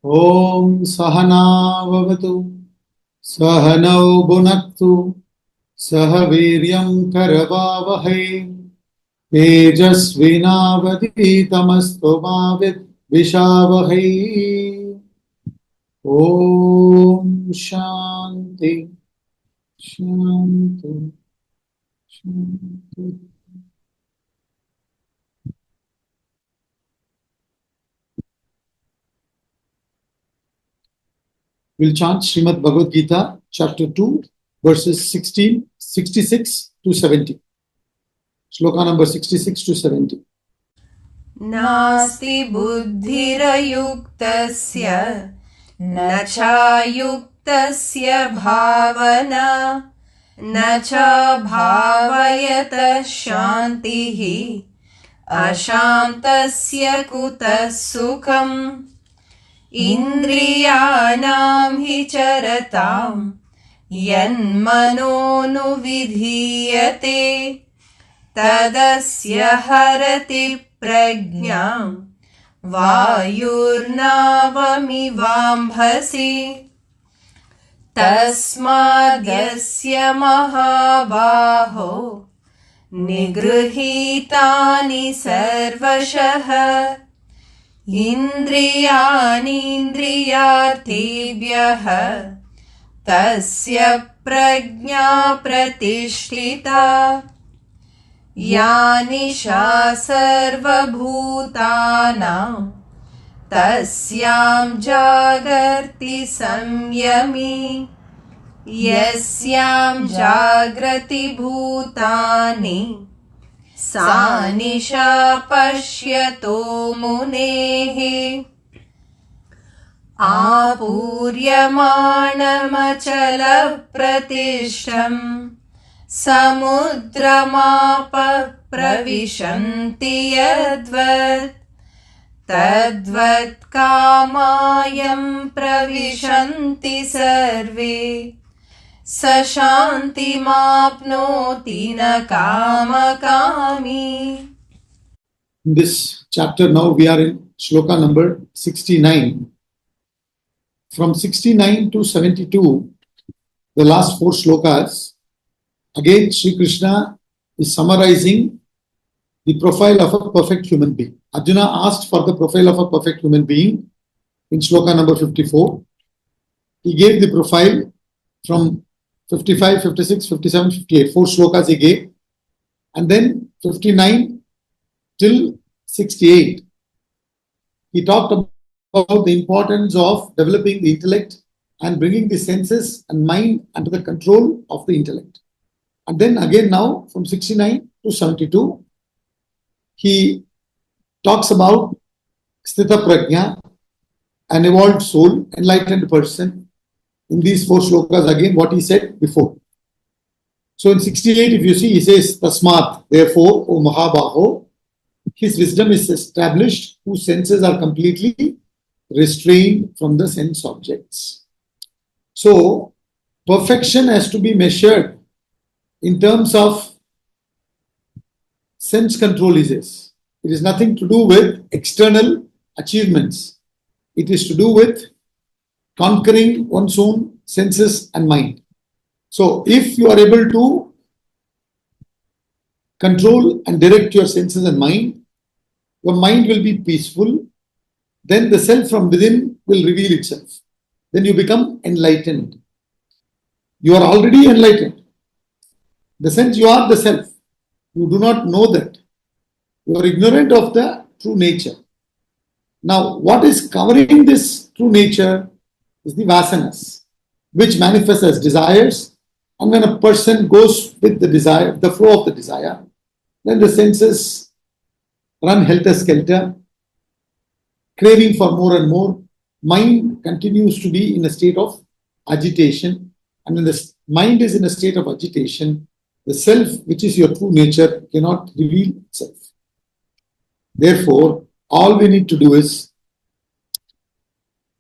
Om Sahana Vavatu Sahanau Bhunaktu Sahaviryam Karavavahai Tejasvinavaditamastu Mavit Vishavahai. Om Shanti Shanti Shanti. We'll chant Srimad Bhagavad Gita, chapter 2, verses 66 to 70. Shloka number 66 to 70. नास्ति बुद्धिरयुक्तस्य न चायुक्तस्य भावना न च भावयतः शान्तिः अशान्तस्य कुतः सुखम् इन्द्रियाणां हि चरतां यन्मनोनुविधीयते तदस्य हरति प्रज्ञां वायुर्नावमिवाम्भसि तस्माद्यस्य महाबाहो निगृहीतानि सर्वशः इन्द्रियाणीन्द्रियार्थेभ्यः तस्य प्रज्ञा प्रतिष्ठिता या निशा सर्वभूतानां तस्यां जागर्ति संयमी यस्यां जागृति भूतानि सा निशा पश्यतो मुनेः आपूर्यमाणमचलप्रतिष्ठम् समुद्रमापः प्रविशन्ति यद्वत् तद्वत् कामायं प्रविशन्ति सर्वे स शान्तिमाप्नोति न कामकामी. In this chapter, now we are in shloka number 69. From 69 to 72, the last four shlokas, again Sri Krishna is summarizing the profile of a perfect human being. Arjuna asked for the profile of a perfect human being in shloka number 54. He gave the profile from 55, 56, 57, 58. Four shlokas he gave. And then 59 till 68. He talked about the importance of developing the intellect and bringing the senses and mind under the control of the intellect. And then again now from 69 to 72, he talks about Sthita Prajna, an evolved soul, enlightened person. In these four shlokas, again what he said before. So in 68, if you see, he says, Tasmat, therefore, O Mahabaho, his wisdom is established, whose senses are completely restrained from the sense objects. So, perfection has to be measured in terms of sense control, he says. It is nothing to do with external achievements. It is to do with conquering one's own senses and mind. So, if you are able to control and direct your senses and mind, your mind will be peaceful. Then the self from within will reveal itself. Then you become enlightened. You are already enlightened. The sense you are the self. You do not know that. You are ignorant of the true nature. Now, what is covering this true nature is the vasanas, which manifest as desires. And when a person goes with the desire, the flow of the desire, then the senses run helter-skelter, craving for more and more. Mind continues to be in a state of agitation. And when the mind is in a state of agitation, the self, which is your true nature, cannot reveal itself. Therefore, all we need to do is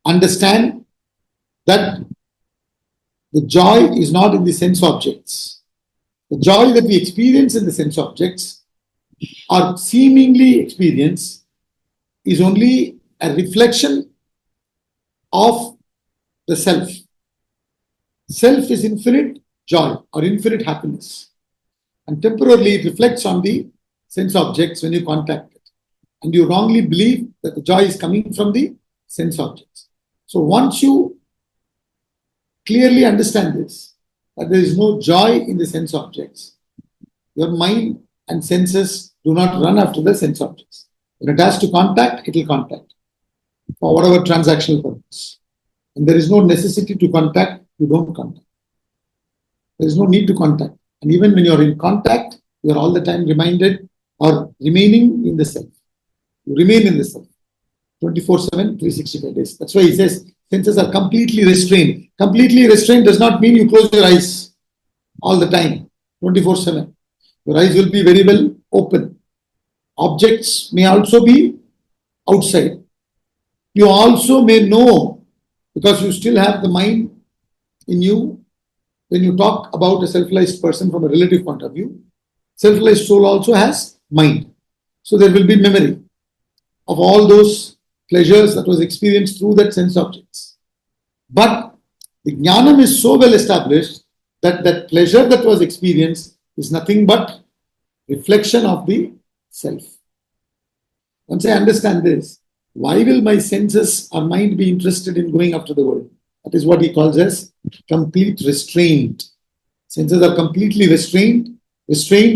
understand that the joy is not in the sense objects. The joy that we experience in the sense objects or seemingly experience is only a reflection of the self. Self is infinite joy or infinite happiness. And temporarily it reflects on the sense objects when you contact it. And you wrongly believe that the joy is coming from the sense objects. So once you clearly understand this, that there is no joy in the sense objects, your mind and senses do not run after the sense objects. When it has to contact, it will contact for whatever transactional purpose. And there is no necessity to contact, you don't contact. There is no need to contact. And even when you are in contact, you are all the time reminded or remaining in the self. You remain in the self 24/7, 365 days. That's why he says senses are completely restrained. Completely restrained does not mean you close your eyes all the time, 24/7. Your eyes will be very well open. Objects may also be outside. You also may know, because you still have the mind in you. When you talk about a self-realized person from a relative point of view, self-realized soul also has mind. So there will be memory of all those pleasures that was experienced through that sense objects. But the jnanam is so well established that that pleasure that was experienced is nothing but reflection of the self. Once I understand this, why will my senses or mind be interested in going after the world? That is what he calls as complete restraint. Senses are completely restrained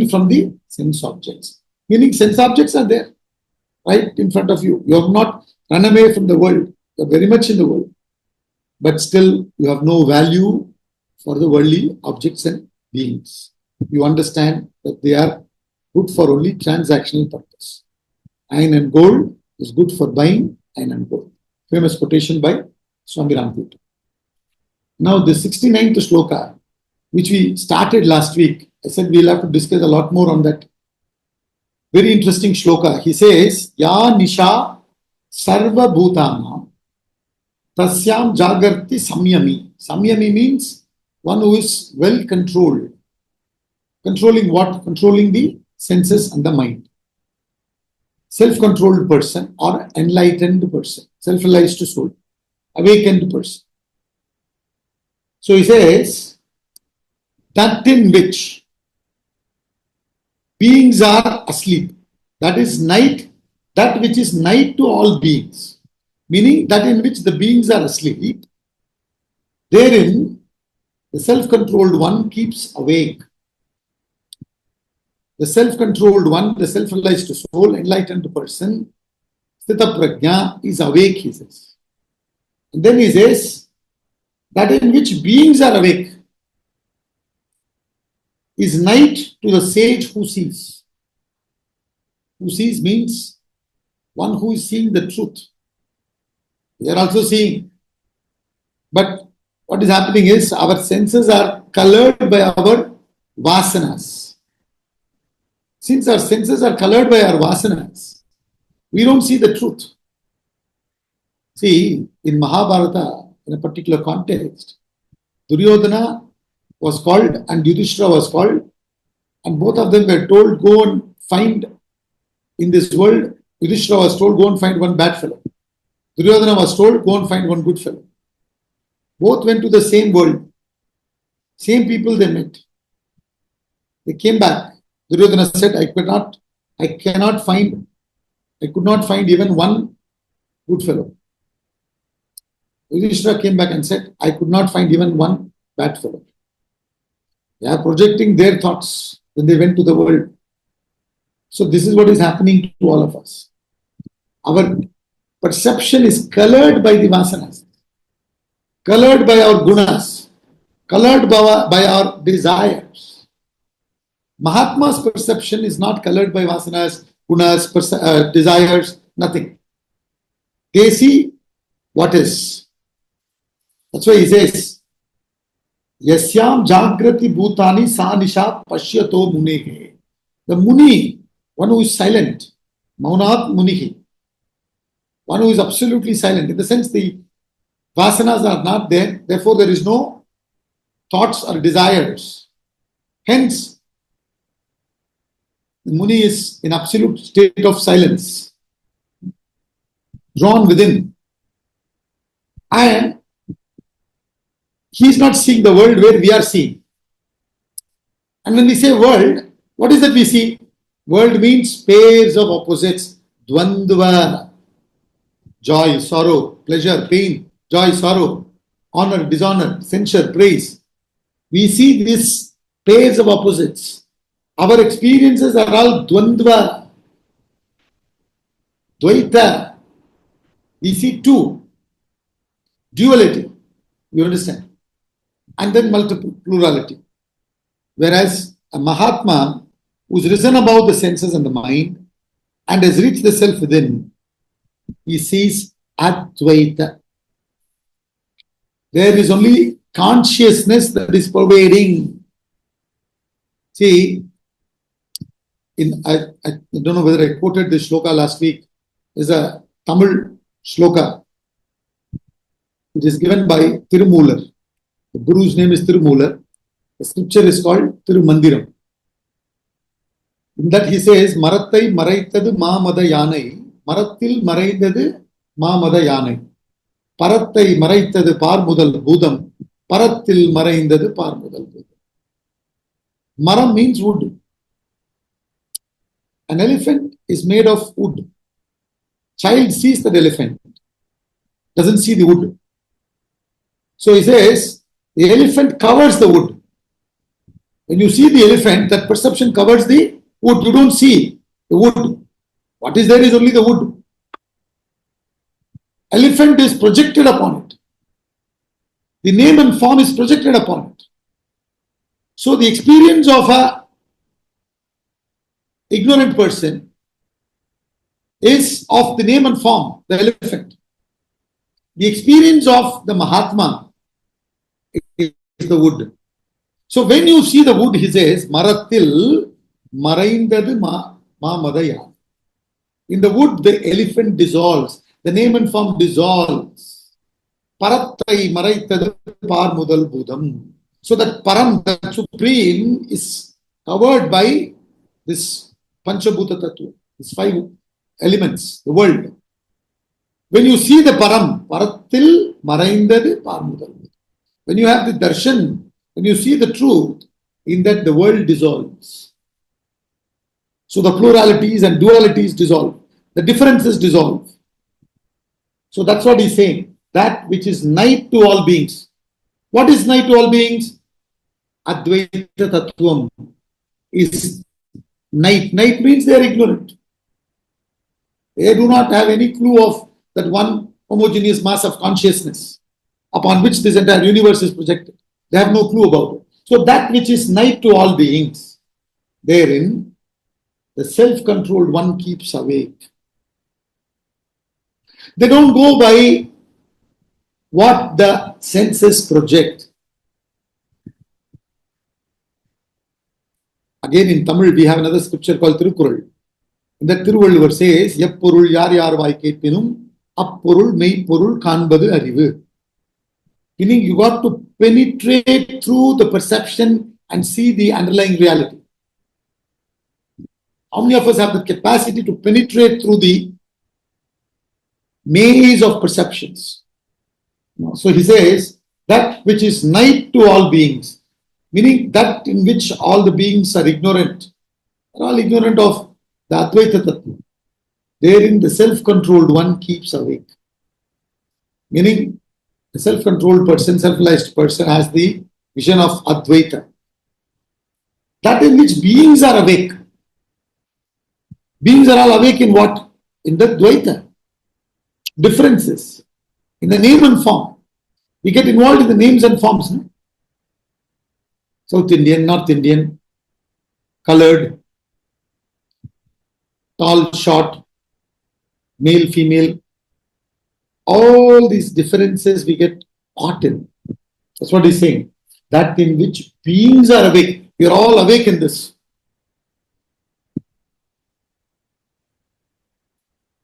from the sense objects. Meaning sense objects are there, right in front of you. You have not run away from the world. You are very much in the world. But still, you have no value for the worldly objects and beings. You understand that they are good for only transactional purpose. Iron and gold is good for buying iron and gold. Famous quotation by Swami Ramtirtha. Now, the 69th shloka, which we started last week, I said we'll have to discuss a lot more on that. Very interesting shloka. He says, Ya Nisha Sarva Bhutana Tasyam Jagarti Samyami. Samyami means one who is well controlled. Controlling what? Controlling the senses and the mind. Self-controlled person or enlightened person. Self-realized soul. Awakened person. So he says, that in which beings are asleep. That is night, that which is night to all beings. Meaning that in which the beings are asleep. Therein, the self-controlled one keeps awake. The self-controlled one, the self-realized soul, enlightened person, Sthita Prajna is awake, he says. And then he says, that in which beings are awake is night to the sage who sees. Who sees means one who is seeing the truth. They are also seeing. But what is happening is our senses are colored by our vasanas. Since our senses are colored by our vasanas, we don't see the truth. See, in Mahabharata, in a particular context, Duryodhana was called and Yudhishthira was called, and both of them were told, go and find in this world. Yudhishthira was told, go and find one bad fellow. Duryodhana was told, go and find one good fellow. Both went to the same world. Same people they met. They came back. Duryodhana said, I could not find even one good fellow. Yudhishthira came back and said, I could not find even one bad fellow. They are projecting their thoughts when they went to the world. So this is what is happening to all of us. Our perception is colored by the vasanas, colored by our gunas, colored by our desires. Mahatma's perception is not colored by vasanas, gunas, desires, nothing. They see what is. That's why he says, Yasyam Jagrati Bhutani Sanisha Pashyato Munehe. The Muni, one who is silent, Maunat Munihi, one who is absolutely silent, in the sense the vasanas are not there, therefore there is no thoughts or desires. Hence, the Muni is in absolute state of silence, drawn within. And he is not seeing the world where we are seeing. And when we say world, what is that we see? World means pairs of opposites, dvandva, joy, sorrow, pleasure, pain, joy, sorrow, honor, dishonor, censure, praise. We see these pairs of opposites. Our experiences are all dvandva, dvaita. We see two, duality, you understand, and then multiple, plurality. Whereas a Mahatma who's risen above the senses and the mind and has reached the self within, he sees Advaita. There is only consciousness that is pervading. See, I don't know whether I quoted this shloka last week. There's a Tamil shloka. It is given by Tirumular. The Guru's name is Tirumular. The scripture is called Tirumandiram. In that he says, Marattai maraitadu maamada yanai, Marattil maraitadu maamada yanai. Parattai maraitadu parmudal budam, Parattil maraindadu parmudal budam. Maram means wood. An elephant is made of wood. Child sees that elephant, doesn't see the wood. So he says, the elephant covers the wood. When you see the elephant, that perception covers the wood. You don't see the wood. What is there is only the wood. Elephant is projected upon it. The name and form is projected upon it. So the experience of a ignorant person is of the name and form, the elephant. The experience of the Mahatma is the wood. So when you see the wood, he says, Maratil maraindadu madaya. In the wood, the elephant dissolves. The name and form dissolves. Parattai maraitadu parmudal budam. So that param, the supreme, is covered by this Panchabhuta Tattva, these five elements, the world. When you see the param, parattil maraindadu parmudal. When you have the darshan, when you see the truth, in that the world dissolves. So the pluralities and dualities dissolve. The differences dissolve. So that's what he's saying. That which is night to all beings. What is night to all beings? Advaita Tattvam is night. Night means they are ignorant. They do not have any clue of that one homogeneous mass of consciousness upon which this entire universe is projected. They have no clue about it. So that which is night to all beings, therein the self-controlled one keeps awake. They don't go by what the senses project. Again in Tamil we have another scripture called Tirukkural. In that Tiruvallur says, Yappurul yar yar vai kettinum, appurul meipurul kanbadu arivu. Meaning you got to penetrate through the perception and see the underlying reality. How many of us have the capacity to penetrate through the maze of perceptions? So he says, that which is night to all beings, meaning that in which all the beings are ignorant, are all ignorant of the Advaita Tattva. Therein the self-controlled one keeps awake. Meaning the self-controlled person, self-realized person has the vision of Advaita. That in which beings are awake. Beings are all awake in what? In the Dvaita. Differences. In the name and form. We get involved in the names and forms. No? South Indian, North Indian, colored, tall, short, male, female. All these differences we get caught in. That's what he's saying. That in which beings are awake. We are all awake in this.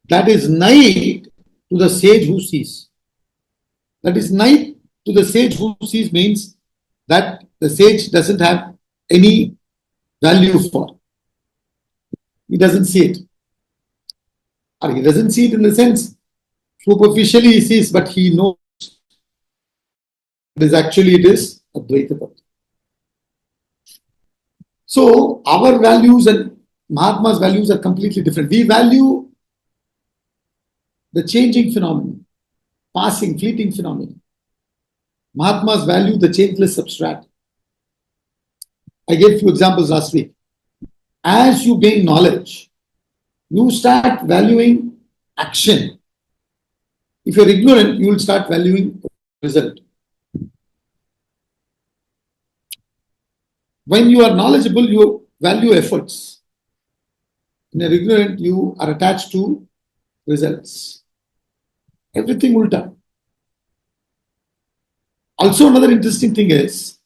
That is night to the sage who sees. That is night to the sage who sees means that the sage doesn't have any value for. He doesn't see it. Or he doesn't see it in the sense, superficially he sees, but he knows But it is Advaita Tattva. So our values and Mahatma's values are completely different. We value the changing phenomenon, passing, fleeting phenomenon. Mahatmas value the changeless substrat. I gave a few examples last week. As you gain knowledge, you start valuing action. If you're ignorant, you will start valuing result. When you are knowledgeable, you value efforts. When you're ignorant, you are attached to results. Everything ulta. Also, another interesting thing is,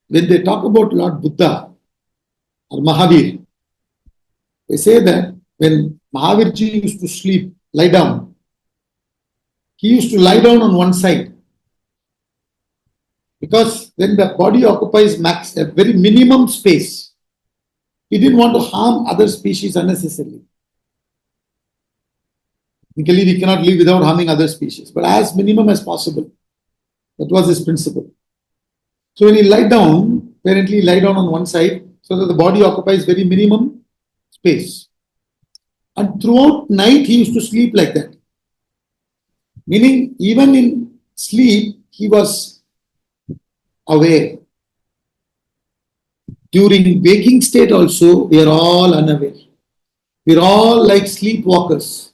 when they talk about Lord Buddha or Mahavir, they say that when Mahavirji used to sleep, lie down, he used to lie down on one side. Because when the body occupies a very minimum space, he didn't want to harm other species unnecessarily. Technically, we cannot live without harming other species, but as minimum as possible. That was his principle. So when he lie down, apparently he lie down on one side so that the body occupies very minimum space. And throughout night, he used to sleep like that. Meaning, even in sleep, he was aware. During waking state also, we are all unaware. We are all like sleepwalkers.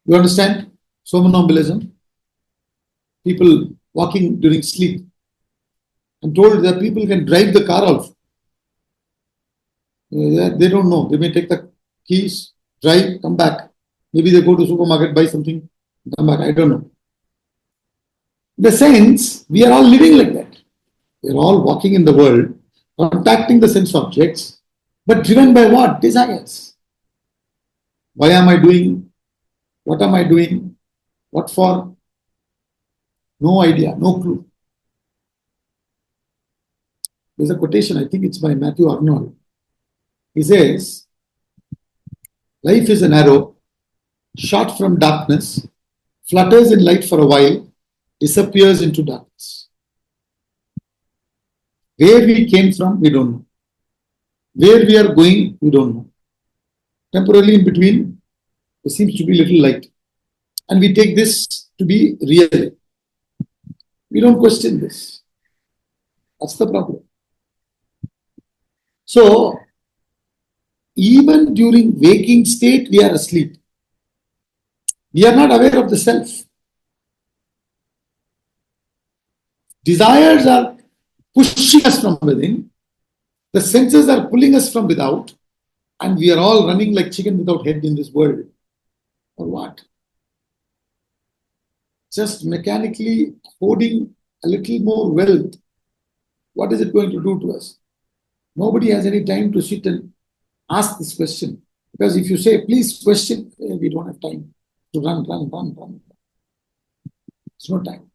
You understand? Somnambulism. People walking during sleep. I'm told that people can drive the car also. They don't know. They may take the keys, drive, come back. Maybe they go to supermarket, buy something, come back. I don't know. In the sense, we are all living like that. We are all walking in the world, contacting the sense objects, but driven by what? Desires. Why am I doing? What am I doing? What for? No idea, no clue. There's a quotation, I think it's by Matthew Arnold. He says, life is an arrow, shot from darkness, flutters in light for a while, disappears into darkness. Where we came from, we don't know. Where we are going, we don't know. Temporarily in between, there seems to be little light. And we take this to be real. We don't question this. That's the problem. So, even during waking state, we are asleep. We are not aware of the self. Desires are pushing us from within. The senses are pulling us from without. And we are all running like chicken without head in this world. For what? Just mechanically hoarding a little more wealth. What is it going to do to us? Nobody has any time to sit and ask this question. Because if you say, please question, we don't have time to run. There's no time.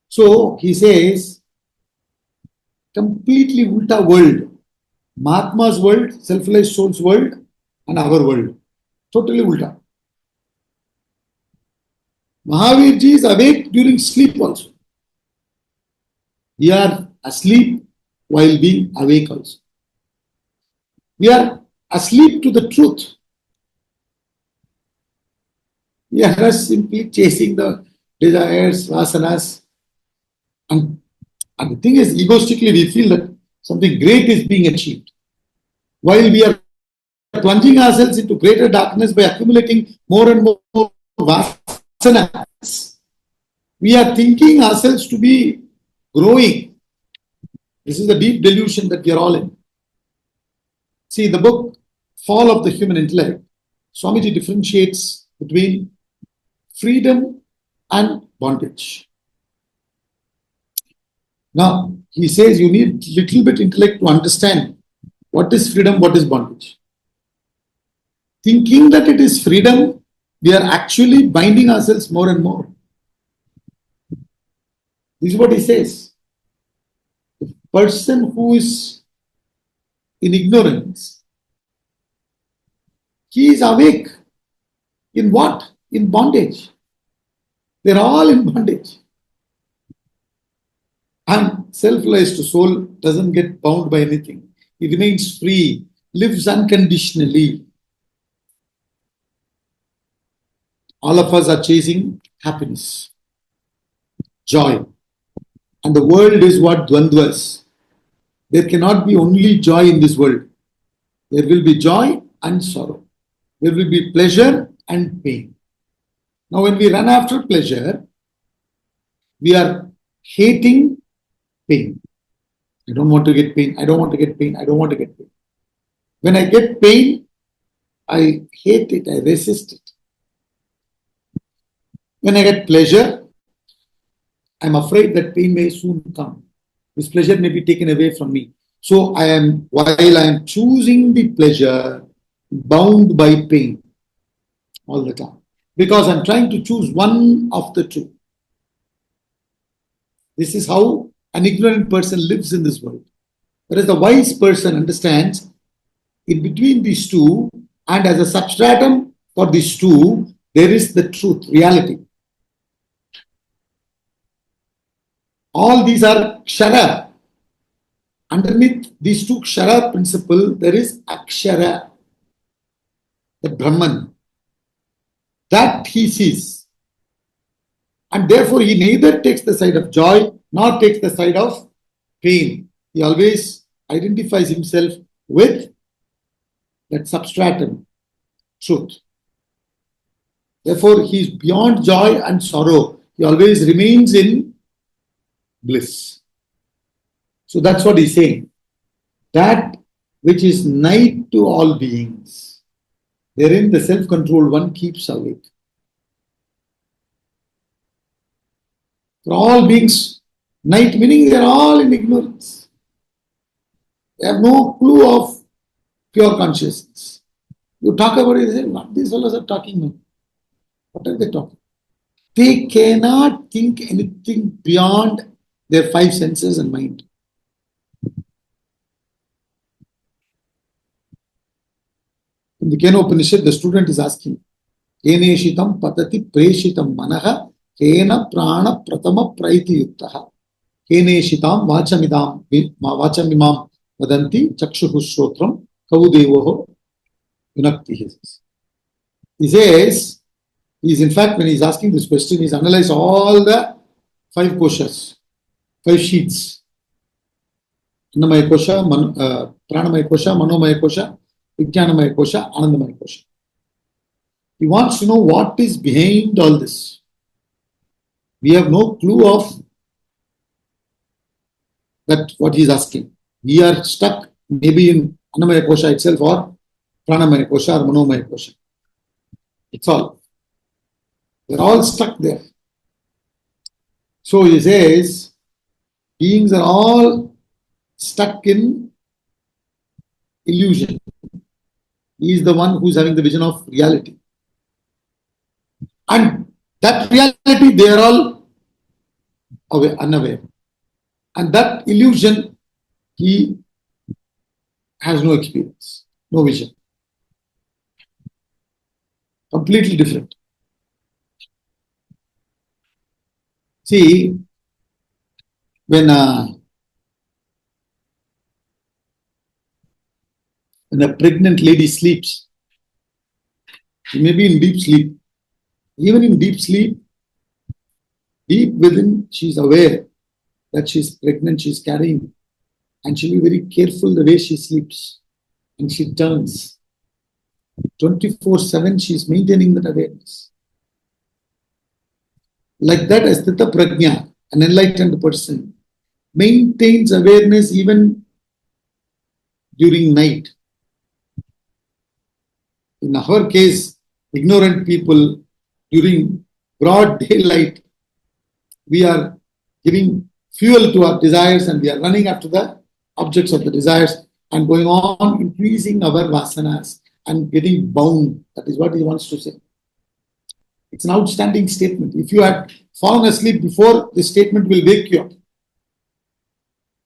So he says, completely ulta world. Mahatma's world, self-realized soul's world, and our world. Totally ulta. Mahavirji is awake during sleep also. We are asleep while being awake also. We are asleep to the truth. We are just simply chasing the desires, vasanas. And the thing is, egoistically, we feel that something great is being achieved. While we are plunging ourselves into greater darkness by accumulating more and more vasanas, we are thinking ourselves to be growing. This is the deep delusion that we are all in. See, the book, Fall of the Human Intellect, Swamiji differentiates between freedom and bondage. Now, he says you need little bit intellect to understand what is freedom, what is bondage. Thinking that it is freedom, we are actually binding ourselves more and more. This is what he says. The person who is in ignorance, he is awake. In what? In bondage. They're all in bondage. And self-realized soul doesn't get bound by anything. It remains free, lives unconditionally. All of us are chasing happiness, joy. And the world is what dvandvas. There cannot be only joy in this world. There will be joy and sorrow. There will be pleasure and pain. Now, when we run after pleasure, we are hating pain. I don't want to get pain. I don't want to get pain. I don't want to get pain. When I get pain, I hate it. I resist it. When I get pleasure, I'm afraid that pain may soon come. This pleasure may be taken away from me. So while I am choosing the pleasure, bound by pain all the time. Because I'm trying to choose one of the two. This is how an ignorant person lives in this world. Whereas the wise person understands in between these two, and as a substratum for these two, there is the truth, reality. All these are kshara. Underneath these two kshara principle, there is akshara, the Brahman. That he sees. And therefore, he neither takes the side of joy nor takes the side of pain. He always identifies himself with that substratum, truth. Therefore, he is beyond joy and sorrow. He always remains in bliss. So that's what he's saying. That which is night to all beings, therein the self-controlled one keeps awake. For all beings, night meaning they are all in ignorance. They have no clue of pure consciousness. You talk about it, they say, what these fellows are talking now? What are they talking? They cannot think anything beyond their five senses and mind. In the Kena Upanishad, the student is asking, Keneshitam patati preshitam manaha kena prana pratama praiti yuktaha. Keneshitam vachamimam vadanti chakshuhu shrotram kaudevoho yunakti. He says, in fact, when he's asking this question, he's analyzed all the five koshas, five sheets. Annamaya kosha, pranamaya kosha, manomaya kosha, Vijnanamaya kosha, Anandamaya kosha. He wants to know what is behind all this. We have no clue of that what he is asking. We are stuck maybe in Annamaya kosha itself or Pranamaya kosha or Manomaya kosha. It's all. They're all stuck there. So he says, beings are all stuck in illusion. He is the one who is having the vision of reality. And that reality, they are all unaware. And that illusion, he has no experience, no vision. Completely different. See, when a pregnant lady sleeps, she may be in deep sleep. Even in deep sleep, deep within, she is aware that she is pregnant, she is carrying, and she will be very careful the way she sleeps. And she turns. 24/7, she is maintaining that awareness. Like that, Asthita Prajna, an enlightened person, maintains awareness even during night. In our case, ignorant people, during broad daylight, we are giving fuel to our desires and we are running after the objects of the desires and going on increasing our vasanas and getting bound. That is what he wants to say. It's an outstanding statement. If you had fallen asleep before, this statement will wake you up.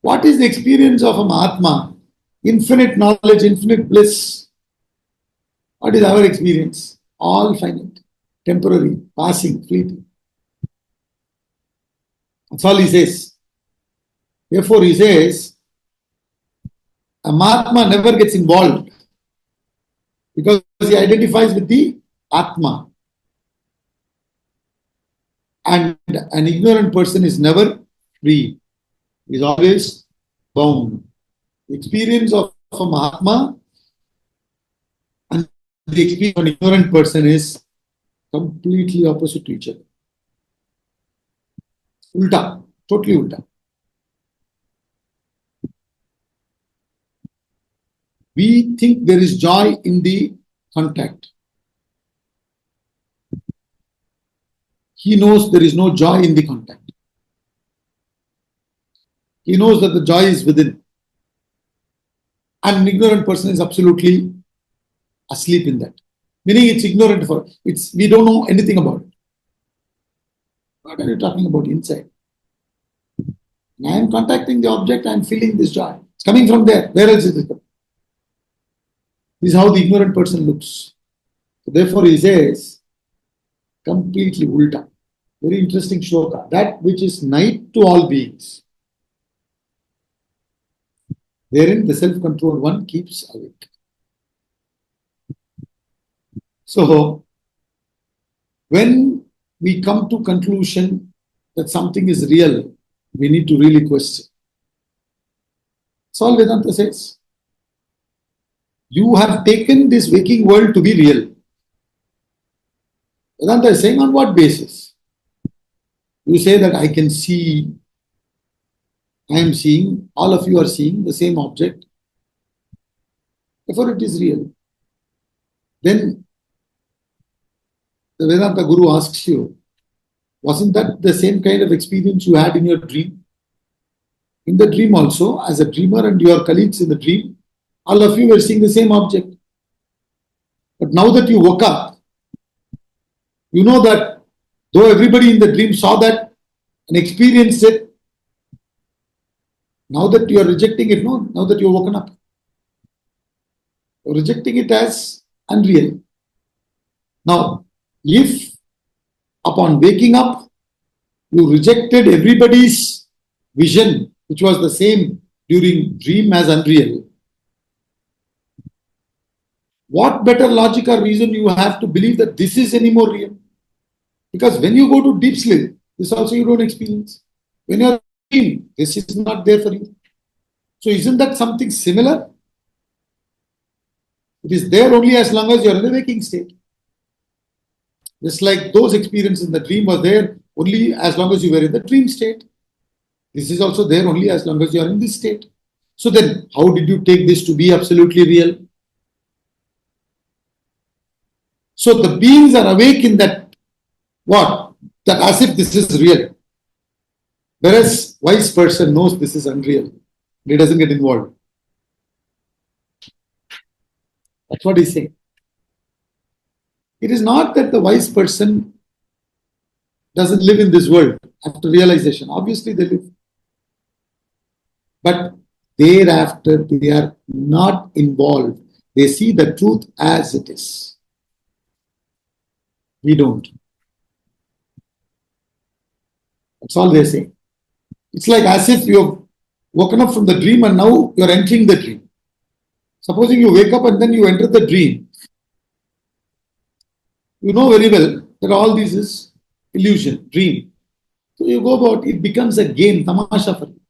What is the experience of a Mahatma? Infinite knowledge, infinite bliss. What is our experience? All finite, temporary, passing, fleeting. That's all he says. Therefore, he says, a Mahatma never gets involved because he identifies with the Atma. And an ignorant person is never free, he is always bound. The experience of a Mahatma and the experience of an ignorant person is completely opposite to each other. Ulta, totally ulta. We think there is joy in the contact. He knows there is no joy in the contact. He knows that the joy is within. And an ignorant person is absolutely asleep in that. Meaning it's ignorant for it's we don't know anything about it. What are you talking about inside? I am contacting the object, I am feeling this joy. It's coming from there. Where else is it coming? This is how the ignorant person looks. So therefore, he says, completely ulta. Very interesting shloka. That which is night to all beings, therein the self-controlled one keeps awake. So, when we come to conclusion that something is real, we need to really question. That's all Vedanta says. You have taken this waking world to be real. Vedanta is saying on what basis? You say that I can see, I am seeing, all of you are seeing the same object. Therefore it is real. Then the Vedanta Guru asks you, wasn't that the same kind of experience you had in your dream? In the dream also, as a dreamer and your colleagues in the dream, all of you were seeing the same object. But now that you woke up, you know that though everybody in the dream saw that and experienced it, now that you are rejecting it, no, now that you are woken up, you are rejecting it as unreal. Now, if upon waking up, you rejected everybody's vision, which was the same during dream as unreal, what better logic or reason you have to believe that this is any more real? Because when you go to deep sleep, this also you don't experience. When you are dreaming, this is not there for you. So isn't that something similar? It is there only as long as you are in the waking state. Just like those experiences in the dream were there only as long as you were in the dream state. This is also there only as long as you are in this state. So then, how did you take this to be absolutely real? So the beings are awake in that, what? That as if this is real. Whereas wise person knows this is unreal. He doesn't get involved. That's what he's saying. It is not that the wise person doesn't live in this world after realization. Obviously they live. But thereafter they are not involved. They see the truth as it is. We don't. That's all they say. It's like as if you've woken up from the dream and now you're entering the dream. Supposing you wake up and then you enter the dream. You know very well that all this is illusion, dream. So you go about, it becomes a game, tamasha for you.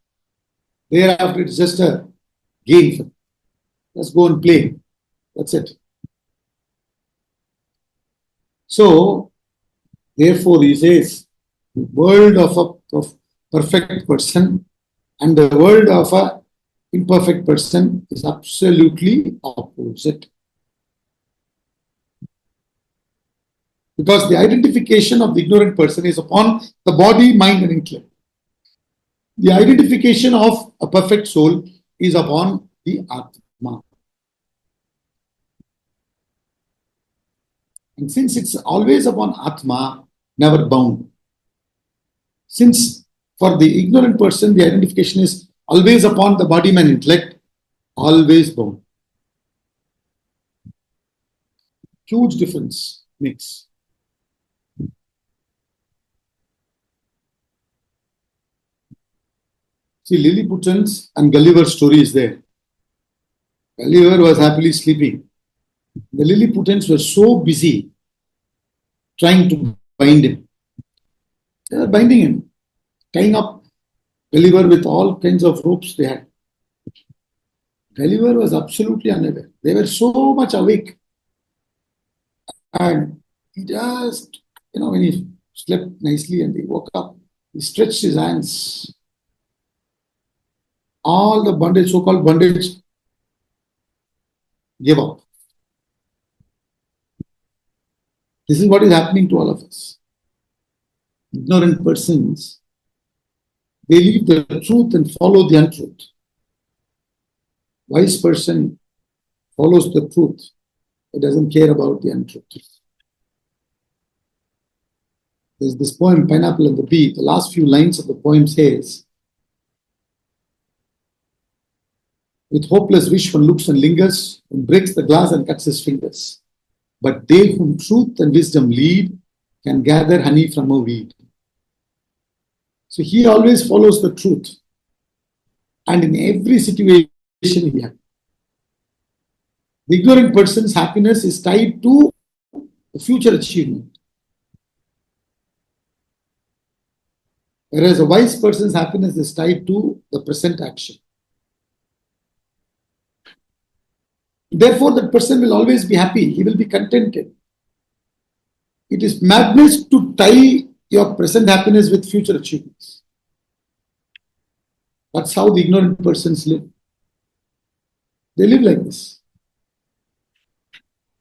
Thereafter it's just a game for you. Let's go and play. That's it. So, therefore he says, the world of a perfect person and the world of a imperfect person is absolutely opposite. Because the identification of the ignorant person is upon the body, mind and intellect. The identification of a perfect soul is upon the Atma. And since it's always upon Atma, never bound. Since for the ignorant person, the identification is always upon the body, mind, intellect, always bound. Huge difference makes. See, Lilliputans and Gulliver story is there. Gulliver was happily sleeping. The Lilliputans were so busy trying to bind him. They were binding him, tying up Gulliver with all kinds of ropes they had. Gulliver was absolutely unaware. They were so much awake. And he just, when he slept nicely and he woke up, he stretched his hands. All the bondage, so-called bondage, gave up. This is what is happening to all of us. Ignorant persons, they leave the truth and follow the untruth. Wise person follows the truth. He doesn't care about the untruth. There's this poem, Pineapple and the Bee. The last few lines of the poem says, with hopeless wish one looks and lingers, one breaks the glass and cuts his fingers. But they whom truth and wisdom lead can gather honey from a weed. So he always follows the truth. And in every situation he has. The ignorant person's happiness is tied to the future achievement. Whereas a wise person's happiness is tied to the present action. Therefore, that person will always be happy. He will be contented. It is madness to tie your present happiness with future achievements. That's how the ignorant persons live. They live like this.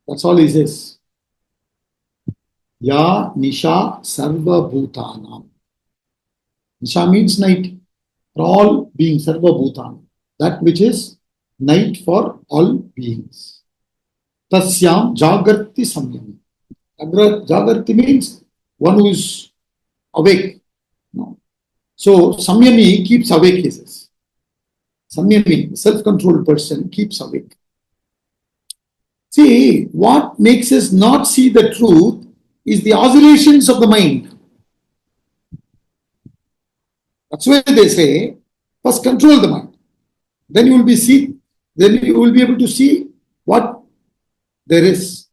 That's all he says. Ya Nisha Sarva Bhutanam. Nisha means night for all beings, Sarva Bhutanam. That which is night for all beings. Tasyam Jagarti Samyami. Jagarti means one who is awake. No. So Samyami keeps awake, he says. Samyami, self-controlled person, keeps awake. See, what makes us not see the truth is the oscillations of the mind. That's why they say, first control the mind. Then you will be able to see what there is.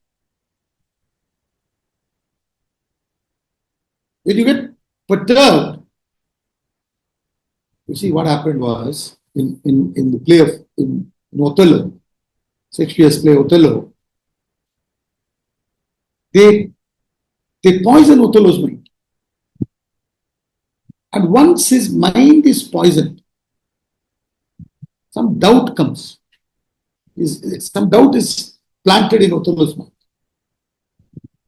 When you get perturbed, you see what happened was in the play of in Othello, Shakespeare's play Othello, they poison Othello's mind. And once his mind is poisoned, some doubt comes. Some doubt is planted in Othello's mind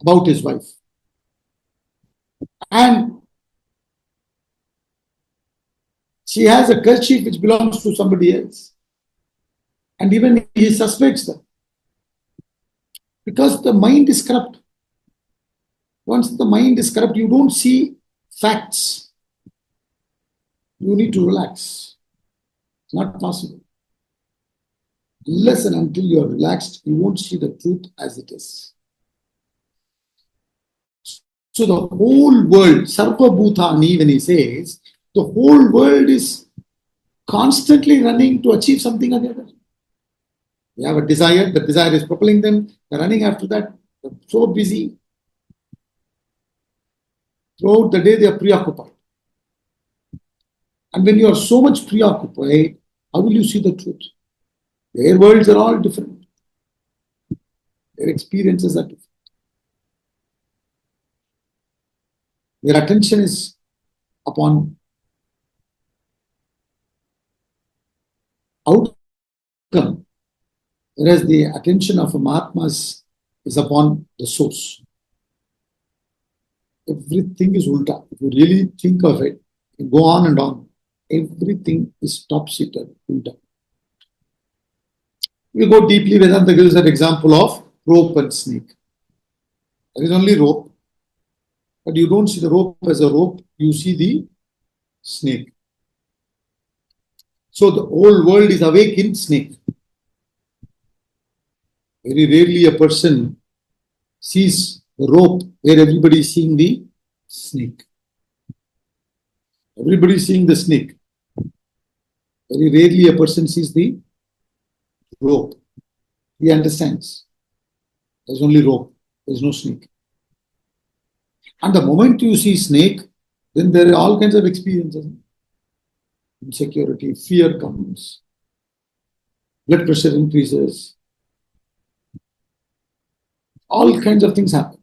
about his wife. And she has a kerchief which belongs to somebody else. And even he suspects that. Because the mind is corrupt. Once the mind is corrupt, you don't see facts. You need to relax. It's not possible. Unless and until you are relaxed, you won't see the truth as it is. So the whole world, Sarva Bhutani, when he says, the whole world is constantly running to achieve something or the other. They have a desire, the desire is propelling them, they're running after that, they're so busy. Throughout the day, they are preoccupied. And when you are so much preoccupied, how will you see the truth? Their worlds are all different. Their experiences are different. Their attention is upon outcome, whereas the attention of a Mahatma is upon the source. Everything is ulta. If you really think of it, you go on and on. Everything is topsy-turvy, ulta. We go deeply. Vedanta gives an example of rope and snake. There is only rope, but you don't see the rope as a rope, you see the snake. So the whole world is awake in snake. Very rarely a person sees the rope where everybody is seeing the snake. Everybody is seeing the snake. Very rarely a person sees the rope. He understands. There's only rope. There's no snake. And the moment you see snake, then there are all kinds of experiences. Insecurity, fear comes, blood pressure increases, all kinds of things happen.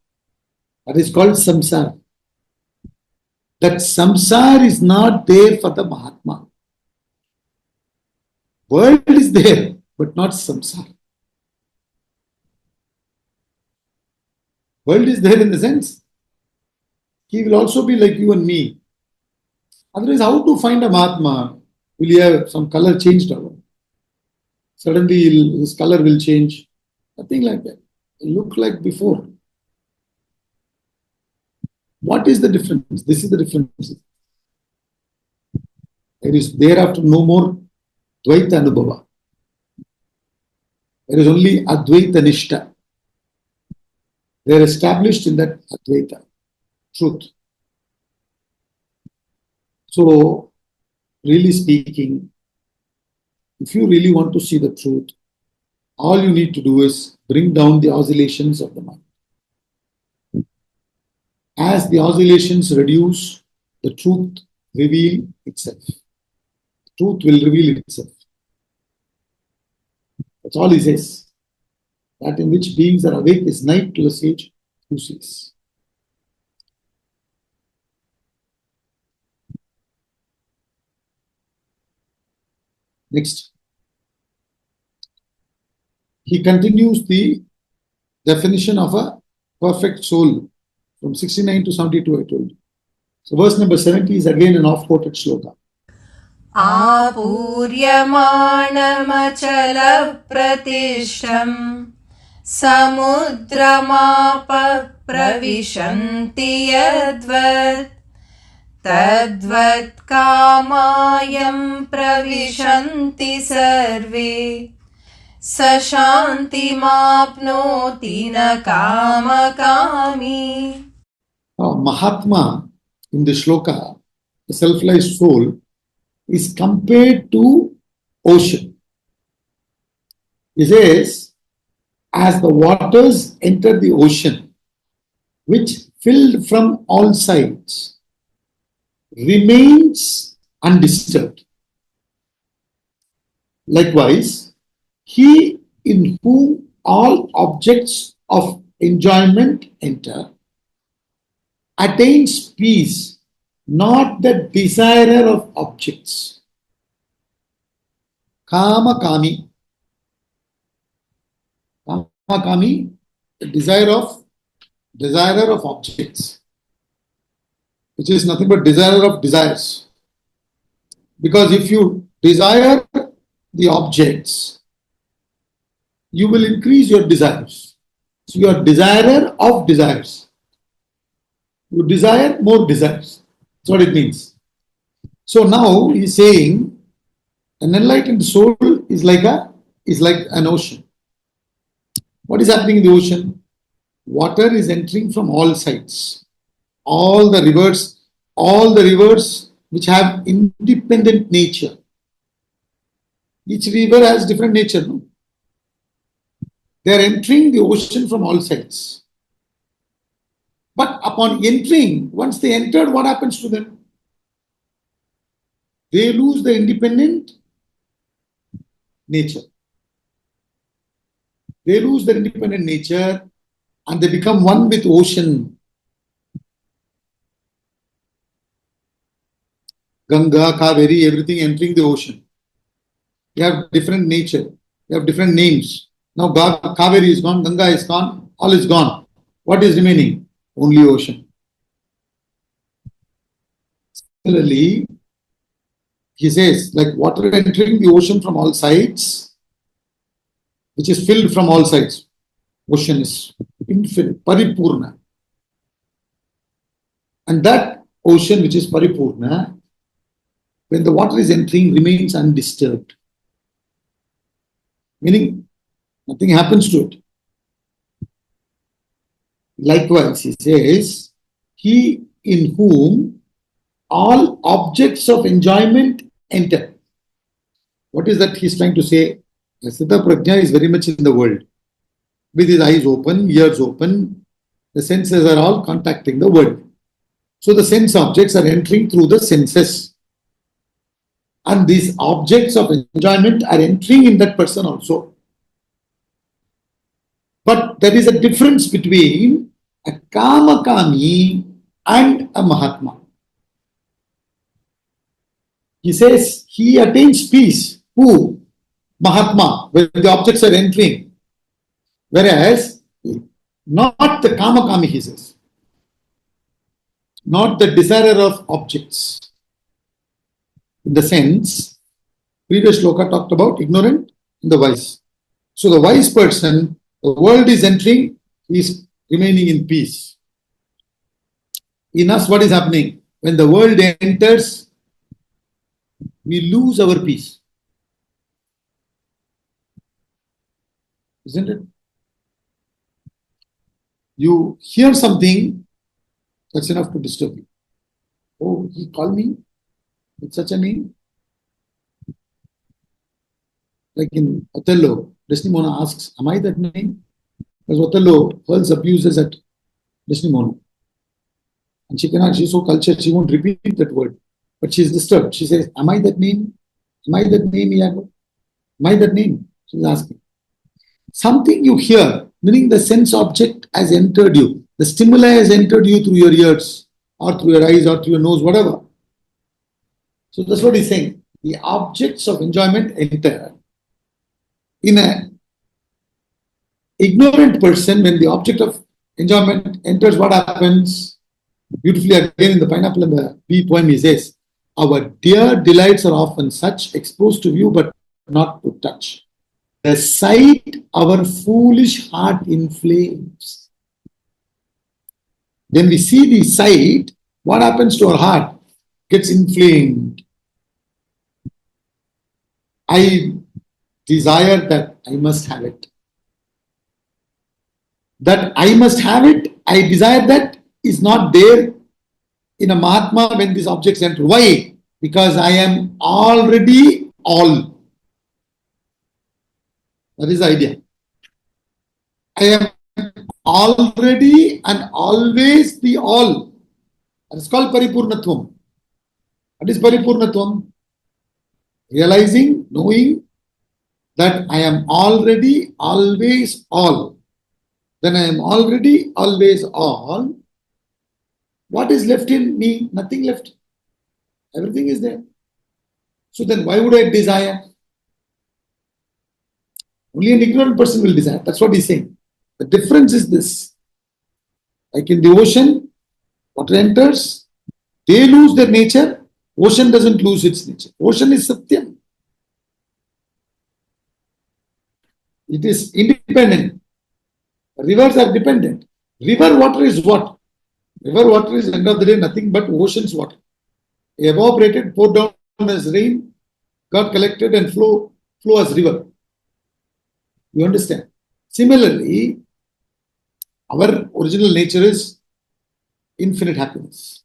That is called samsara. That samsara is not there for the Mahatma. World is there, but not samsara. World is there in the sense, he will also be like you and me. Otherwise, how to find a Mahatma? Will he have some color changed? Suddenly his color will change. Nothing like that. He'll look like before. What is the difference? This is the difference. There is thereafter no more Dvaita Anubhava. There is only Advaita Nishta. They are established in that Advaita, truth. So, really speaking, if you really want to see the truth, all you need to do is bring down the oscillations of the mind. As the oscillations reduce, the truth reveal itself. Truth will reveal itself. That's all he says. That in which beings are awake is night to the sage who sees. Next. He continues the definition of a perfect soul from 69 to 72, I told you. So verse number 70 is again an oft-quoted shloka. आपूर्यमाणमचलप्रतिष्ठम् समुद्रमापः प्रविशन्ति यद्वत् तद्वत् कामायं प्रविशन्ति सर्वे स शान्तिमाप्नोति न कामकामी. Mahatma in the shloka, the self-realized soul, is compared to ocean. He says, as the waters enter the ocean, which filled from all sides, remains undisturbed. Likewise, he in whom all objects of enjoyment enter attains peace, not the desirer of objects. Kama kami. Kama kami, the desire of objects, which is nothing but desire of desires. Because if you desire the objects, you will increase your desires. So you are desirer of desires. You desire more desires. That's what it means. So now he is saying an enlightened soul is like an ocean. What is happening in the ocean? Water is entering from all sides. All the rivers which have independent nature. Each river has different nature. No? They are entering the ocean from all sides. But upon entering, once they entered, what happens to them? They lose the independent nature. They lose their independent nature and they become one with ocean. Ganga, Kaveri, everything entering the ocean. They have different nature. They have different names. Now Kaveri is gone, Ganga is gone, all is gone. What is remaining? Only ocean. Similarly, he says, like water entering the ocean from all sides, which is filled from all sides. Ocean is infinite, paripurna. And that ocean which is paripurna, when the water is entering, remains undisturbed. Meaning, nothing happens to it. Likewise, he says, he in whom all objects of enjoyment enter. What is that he's trying to say? Siddha Prajna is very much in the world. With his eyes open, ears open, the senses are all contacting the world. So the sense objects are entering through the senses. And these objects of enjoyment are entering in that person also. But there is a difference between a Kamakami and a Mahatma. He says he attains peace. Who? Mahatma, when the objects are entering. Whereas, not the Kamakami, he says. Not the desirer of objects. In the sense, previous shloka talked about ignorant and the wise. So the wise person, the world is entering, he is remaining in peace. In us, what is happening? When the world enters, we lose our peace. Isn't it? You hear something, that's enough to disturb you. Oh, he called me with such a name. Like in Othello, Desdemona asks, am I that name? Because Othello hurls abuses at Desdemona. And she cannot, she's so cultured, she won't repeat that word. But she's disturbed. She says, am I that name? Am I that name, Iago? Am I that name? She's asking. Something you hear, meaning the sense object has entered you. The stimuli has entered you through your ears, or through your eyes, or through your nose, whatever. So that's what he's saying. The objects of enjoyment enter. In an ignorant person, when the object of enjoyment enters, what happens? Beautifully again in the Pineapple and the Bee poem, he says, our dear delights are often such, exposed to view but not to touch. The sight our foolish heart inflames. When we see the sight, what happens to our heart? Gets inflamed. I desire that I must have it. That I must have it, I desire that is not there in a Mahatma when these objects enter. Why? Because I am already all. That is the idea. I am already and always the all. That is called Paripurnatvam. What is Paripurnatvam? Realizing, knowing that I am already always all. Then I am already always all. What is left in me? Nothing left. Everything is there. So then why would I desire? Only an ignorant person will desire. That's what he's saying. The difference is this. Like in the ocean, water enters, they lose their nature, ocean doesn't lose its nature. Ocean is Satyam. It is independent. Rivers are dependent. River water is what? River water is, end of the day, nothing but ocean's water. Evaporated, poured down as rain, got collected and flow as river. You understand? Similarly, our original nature is infinite happiness.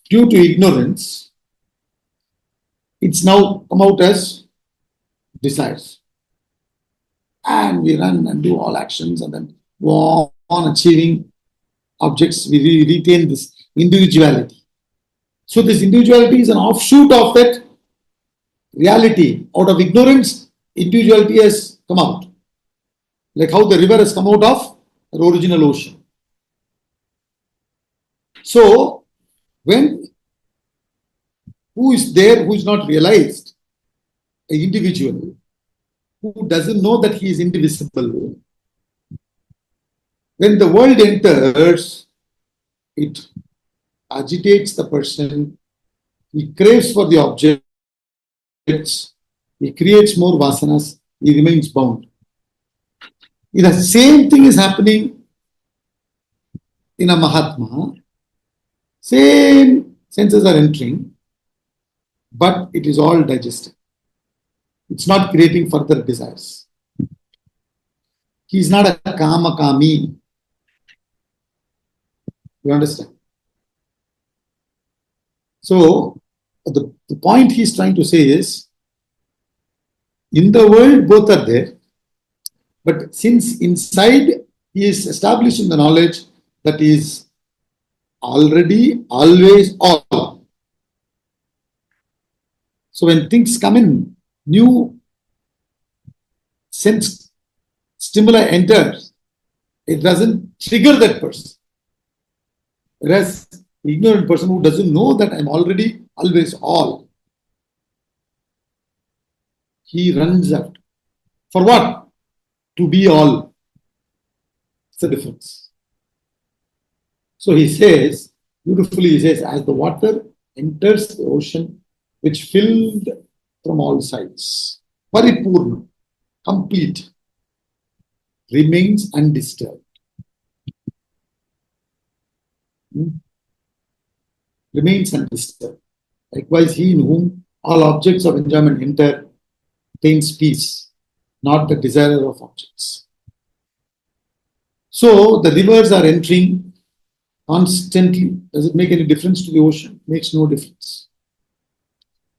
Due to ignorance, it's now come out as desires. And we run and do all actions and then go on achieving objects. We retain this individuality. So this individuality is an offshoot of that reality. Out of ignorance, individuality has come out. Like how the river has come out of the original ocean. So, when who is there, who is not realized, an individual who doesn't know that he is indivisible, when the world enters, it agitates the person, he craves for the objects, he creates more vasanas, he remains bound. The same thing is happening in a Mahatma. Same senses are entering, but it is all digested. It's not creating further desires. He is not a Kamakami. You understand? So, the point he is trying to say is, In the world, both are there. But since inside he is established in the knowledge that he is already, always, all. So when things come in, new sense stimuli enters, it doesn't trigger that person. Whereas the ignorant person who doesn't know that I'm already, always, all, he runs out. For what? To be all. It's the difference. So he says, beautifully he says, as the water enters the ocean, which filled from all sides, paripurna, complete, remains undisturbed. Remains undisturbed. Likewise, he in whom all objects of enjoyment enter attains peace, not the desirer of objects. So the rivers are entering constantly. Does it make any difference to the ocean? Makes no difference.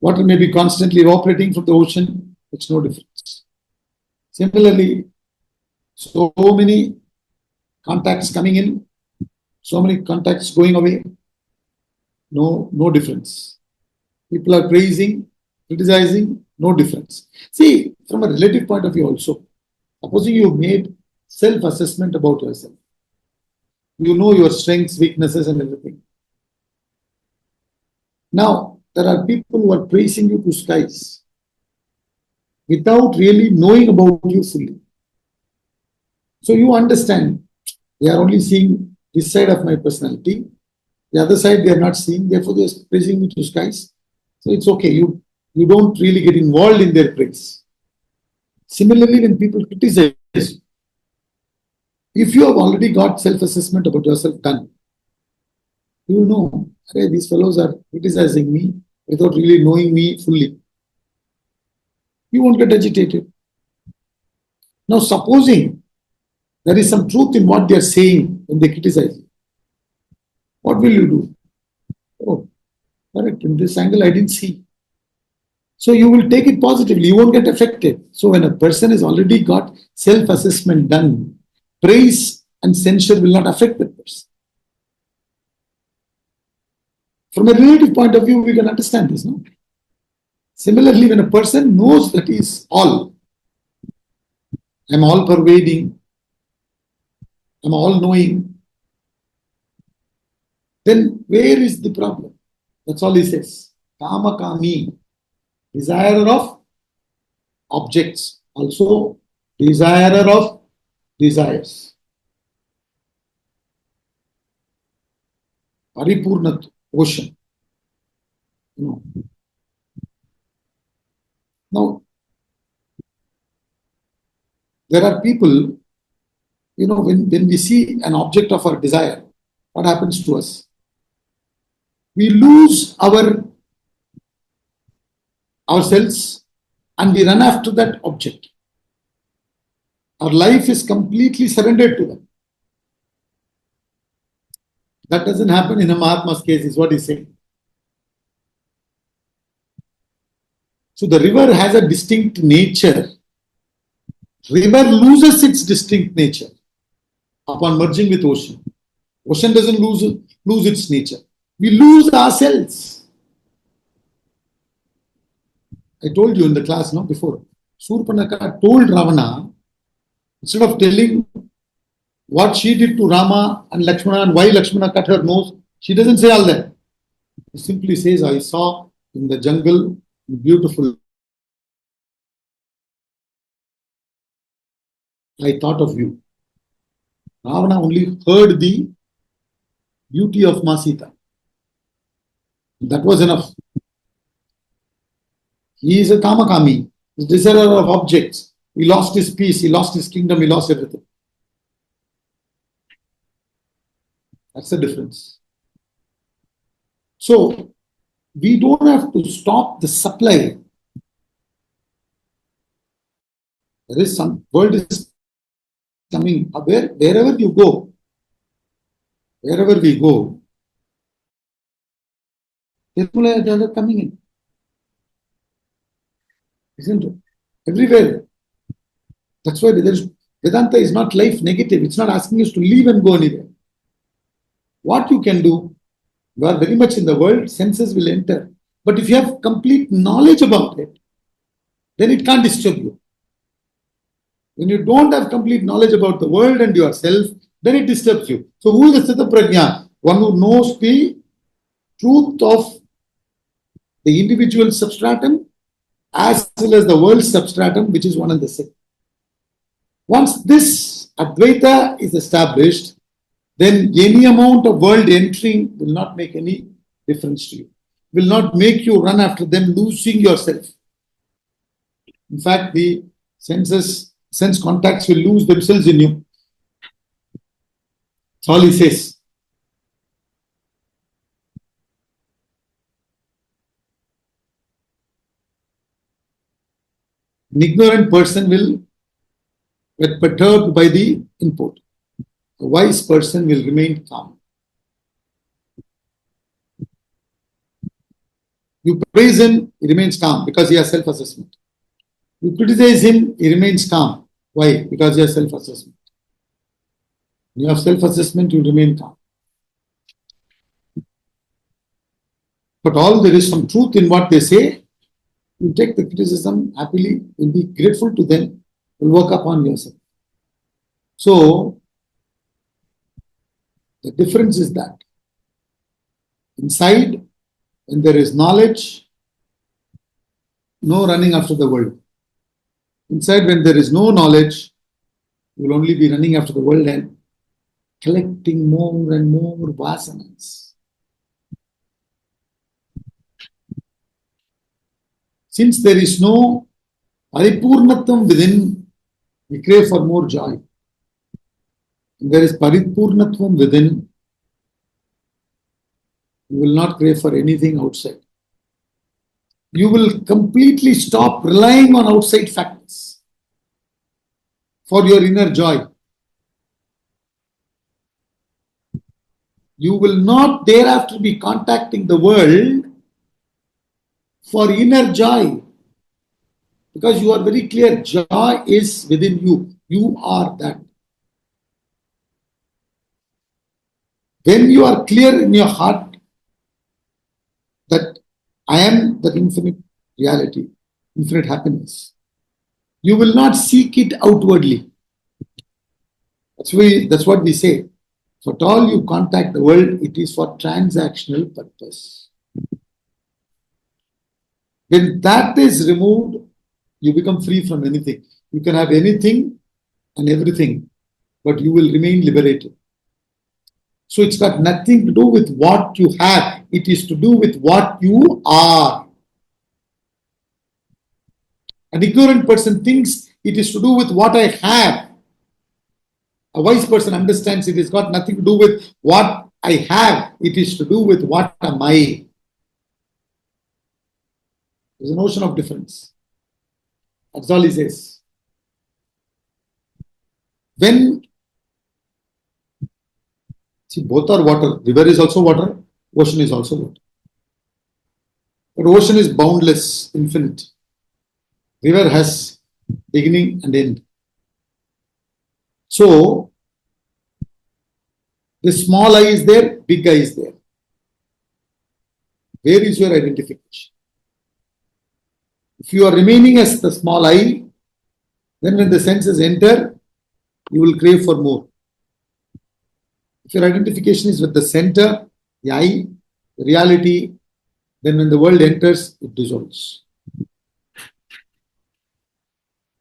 Water may be constantly evaporating from the ocean, makes no difference. Similarly, so many contacts coming in, so many contacts going away, no difference. People are praising, criticizing, no difference. See, from a relative point of view also, supposing you made self-assessment about yourself, you know your strengths, weaknesses and everything. Now, there are people who are praising you to skies without really knowing about you fully. So you understand, they are only seeing this side of my personality, the other side they are not seeing, therefore they are praising me to skies. So it's okay, you don't really get involved in their praise. Similarly, when people criticize, if you have already got self-assessment about yourself done, you will know, hey, these fellows are criticizing me without really knowing me fully. You won't get agitated. Now, supposing there is some truth in what they are saying when they criticize you, what will you do? Oh, correct, in this angle I didn't see. So you will take it positively, you won't get affected. So when a person has already got self-assessment done, praise and censure will not affect that person. From a relative point of view, we can understand this, no? Similarly, when a person knows that he is all, I'm all pervading, I'm all knowing, then where is the problem? That's all he says. Kama kami, desirer of objects, also desirer of desires. Paripurnat, ocean. Now, there are people, when we see an object of our desire, what happens to us? We lose ourselves and we run after that object. Our life is completely surrendered to them. That doesn't happen in a Mahatma's case, is what he's saying. So the river has a distinct nature. River loses its distinct nature upon merging with ocean. Ocean doesn't lose its nature. We lose ourselves. I told you in the class before. Surpanaka told Ravana, instead of telling what she did to Rama and Lakshmana and why Lakshmana cut her nose, she doesn't say all that. She simply says, I saw in the jungle beautiful. I thought of you. Ravana only heard the beauty of Masita. That was enough. He is a Kamakami, he's a desirer of objects. He lost his peace, he lost his kingdom, he lost everything. That's the difference. So, we don't have to stop the supply. There is some world is coming. Wherever we go, people are coming in. Isn't it? everywhere. That's why Vedanta is not life negative. It's not asking us to leave and go anywhere. What you can do, you are very much in the world, senses will enter. But if you have complete knowledge about it, then it can't disturb you. When you don't have complete knowledge about the world and yourself, then it disturbs you. So who is the Sthita Prajna? One who knows the truth of the individual substratum as well as the world substratum, which is one and the same. Once this Advaita is established, then any amount of world entering will not make any difference to you. Will not make you run after them, losing yourself. In fact, the sense contacts will lose themselves in you. That's all he says. An ignorant person will get perturbed by the input. A wise person will remain calm. You praise him, he remains calm because he has self-assessment. You criticize him, he remains calm. Why? Because he has self-assessment. When you have self-assessment, you remain calm. But all there is some truth in what they say, you take the criticism happily, you'll be grateful to them, you'll work upon yourself. So, the difference is that inside, when there is knowledge, no running after the world. Inside, when there is no knowledge, you will only be running after the world and collecting more and more vasanas. Since there is no paripurnatam within, we crave for more joy. When there is paripurnatvam within, you will not crave for anything outside. You will completely stop relying on outside factors for your inner joy. You will not thereafter be contacting the world for inner joy, because you are very clear, joy is within you. You are that. When you are clear in your heart that I am that infinite reality, infinite happiness, you will not seek it outwardly. That's what we say. So at all you contact the world, it is for transactional purpose. When that is removed, you become free from anything. You can have anything and everything, but you will remain liberated. So it's got nothing to do with what you have. It is to do with what you are. An ignorant person thinks it is to do with what I have. A wise person understands it has got nothing to do with what I have. It is to do with what am I. There's a notion of difference. That's all he says. When, see, both are water. River is also water. Ocean is also water. But ocean is boundless, infinite. River has beginning and end. So, the small I is there, big I is there. Where is your identification? If you are remaining as the small I, then when the senses enter, you will crave for more. If your identification is with the center, the I, the reality, then when the world enters, it dissolves.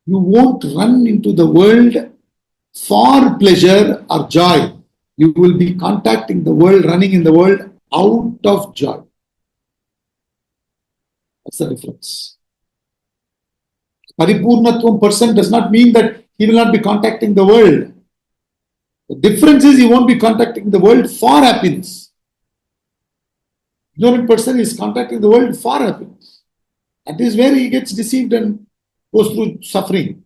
You won't run into the world for pleasure or joy. You will be contacting the world, running in the world out of joy. That's the difference. Paripurnatvam person does not mean that he will not be contacting the world. The difference is he won't be contacting the world for happiness. Ignorant person is contacting the world for happiness. That is where he gets deceived and goes through suffering.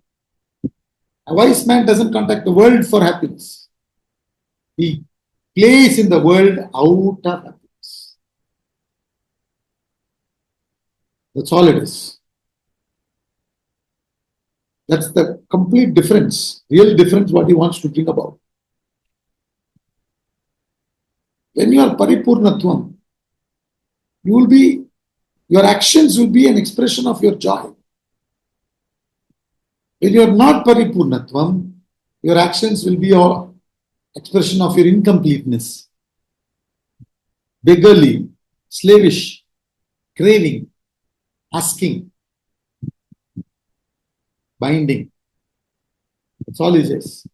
A wise man doesn't contact the world for happiness. He plays in the world out of happiness. That's all it is. That's the complete difference, real difference what he wants to bring about. When you are paripurnatvam, your actions will be an expression of your joy. When you are not paripurnatvam, your actions will be your expression of your incompleteness, beggarly, slavish, craving, asking, binding. That's all he says.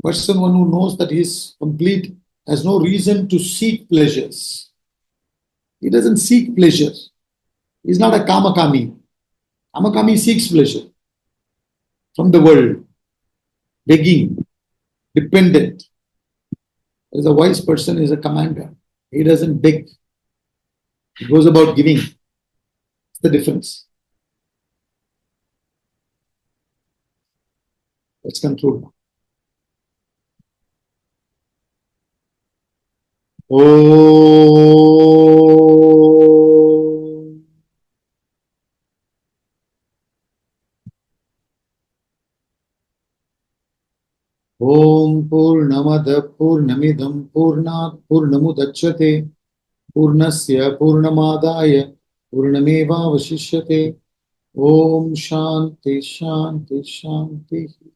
Person one who knows that he is complete has no reason to seek pleasures. He doesn't seek pleasure. He's not a kamakami. Kamakami seeks pleasure from the world, begging, dependent. As a wise person is a commander. He doesn't beg. He goes about giving. It's the difference. Let's conclude now. Om Purnamada Purnamidam Purnat Purnamudachyate Purnasya Purnamadaya Purnameva Vashishyate. Om Shanti Shanti Shanti.